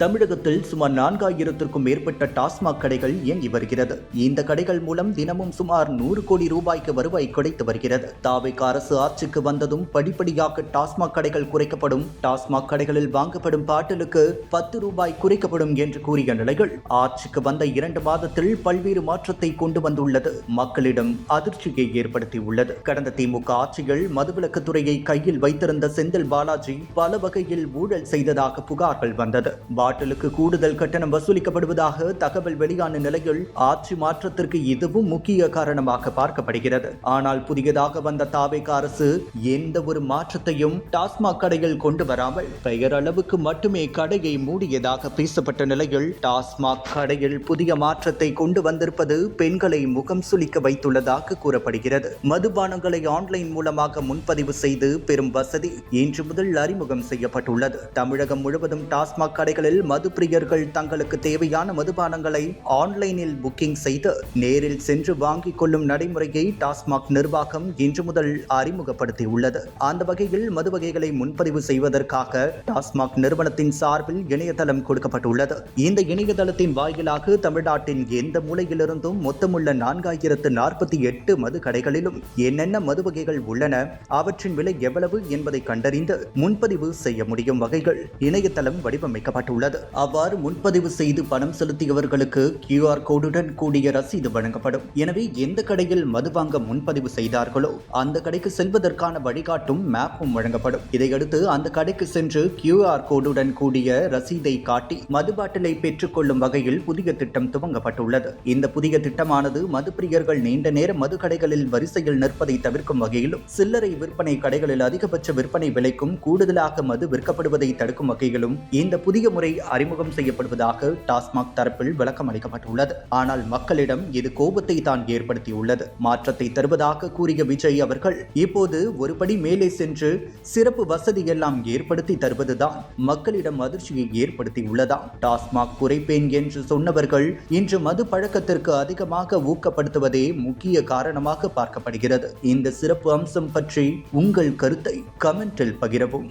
தமிழகத்தில் சுமார் 4000க்கும் மேற்பட்ட டாஸ்மாக் கடைகள் இயங்கி வருகிறது. இந்த கடைகள் மூலம் தினமும் சுமார் 100 கோடி ரூபாய்க்கு வருவாய் கிடைத்து வருகிறது. தாவேகா அரசு ஆட்சிக்கு வந்ததும் படிப்படியாக டாஸ்மாக் கடைகள் குறைக்கப்படும், டாஸ்மாக் கடைகளில் வாங்கப்படும் பாட்டிலுக்கு 10 ரூபாய் குறைக்கப்படும் என்று கூறிய நிலையில் ஆட்சிக்கு வந்த 2 மாதத்தில் பல்வேறு மாற்றத்தை கொண்டு வந்துள்ளது மக்களிடம் அதிர்ச்சியை ஏற்படுத்தியுள்ளது. கடந்த திமுக ஆட்சியில் மதுவிலக்குத்துறையை கையில் வைத்திருந்த செந்தில் பாலாஜி பல வகையில் ஊழல் செய்ததாக புகார்கள் வந்தது. பாட்டிலுக்கு கூடுதல் கட்டணம் வசூலிக்கப்படுவதாக தகவல் வெளியான நிலையில் ஆட்சி மாற்றத்திற்கு இதுவும் முக்கிய காரணமாக பார்க்கப்படுகிறது. ஆனால் புதியதாக வந்த தாவேகா அரசு எந்த ஒரு மாற்றத்தையும் டாஸ்மாக் கடையில் கொண்டு வராமல் பெயரளவுக்கு மட்டுமே கடையை மூடியதாக பேசப்பட்ட நிலையில் டாஸ்மாக் கடையில் புதிய மாற்றத்தை கொண்டு வந்திருப்பது பெண்களை முகம் சுளிக்க வைத்துள்ளதாக கூறப்படுகிறது. மதுபானங்களை ஆன்லைன் மூலமாக முன்பதிவு செய்து பெறும் வசதி இன்று முதல் அறிமுகம் செய்யப்பட்டுள்ளது. தமிழகம் முழுவதும் டாஸ்மாக் கடைகளில் மது பிரியர்கள் தங்களுக்கு தேவையான மதுபானங்களை ஆன்லைனில் புக்கிங் செய்து நேரில் சென்று வாங்கிக் கொள்ளும் நடைமுறையை டாஸ்மாக் நிர்வாகம் இன்று முதல் அறிமுகப்படுத்தியுள்ளது. அந்த வகையில் மது வகைகளை முன்பதிவு செய்வதற்காக டாஸ்மாக் நிறுவனத்தின் சார்பில் இணையதளம் கொடுக்கப்பட்டுள்ளது. இந்த இணையதளத்தின் வாயிலாக தமிழ்நாட்டின் எந்த மூலையிலிருந்தும் மொத்தமுள்ள 4048 மது கடைகளிலும் என்னென்ன மது வகைகள் உள்ளன, அவற்றின் விலை எவ்வளவு என்பதை கண்டறிந்து முன்பதிவு செய்ய முடியும் வகைகள் இணையதளம் வடிவமைக்கப்பட்டுள்ளது. அவ்வாறு முன்பதிவு செய்து பணம் செலுத்தியவர்களுக்கு QR கோடுடன் கூடிய ரசீது வழங்கப்படும். எனவே எந்த கடையில் மது வாங்க முன்பதிவு செய்தார்களோ அந்த கடைக்கு செல்வதற்கான வழிகாட்டும் மேப்பும் வழங்கப்படும். இதையடுத்து அந்த கடைக்கு சென்று QR கோடுடன் கூடிய ரசீதை காட்டி மது பாட்டிலை பெற்றுக் கொள்ளும் வகையில் புதிய திட்டம் துவங்கப்பட்டுள்ளது. இந்த புதிய திட்டமானது மது பிரியர்கள் நீண்ட நேர மது கடைகளில் வரிசையில் நிற்பதை தவிர்க்கும் வகையிலும், சில்லறை விற்பனை கடைகளில் அதிகபட்ச விற்பனை விலைக்கும் கூடுதலாக மது விற்கப்படுவதை தடுக்கும் வகையிலும் இந்த புதிய முறை அறிமுகம் செய்யப்படுவதாக டாஸ்மாக் தரப்பில் விளக்கம் அளிக்கப்பட்டுள்ளது. ஆனால் மக்களிடம் இது கோபத்தை தான் ஏற்படுத்தியுள்ளது. மாற்றத்தை தருவதாக கூறிய விஜய் அவர்கள் இப்போது ஒருபடி மேலே சென்று சிறப்பு வசதி எல்லாம் ஏற்படுத்தி தருவதுதான் மக்களிடம் அதிர்ச்சியை ஏற்படுத்தியுள்ளதா. டாஸ்மாக் குறைப்பேன் என்று சொன்னவர்கள் இன்று மது பழக்கத்திற்கு அதிகமாக ஊக்கப்படுத்துவதே முக்கிய காரணமாக பார்க்கப்படுகிறது. இந்த சிறப்பு அம்சம் பற்றி உங்கள் கருத்தை கமெண்டில் பகிரவும்.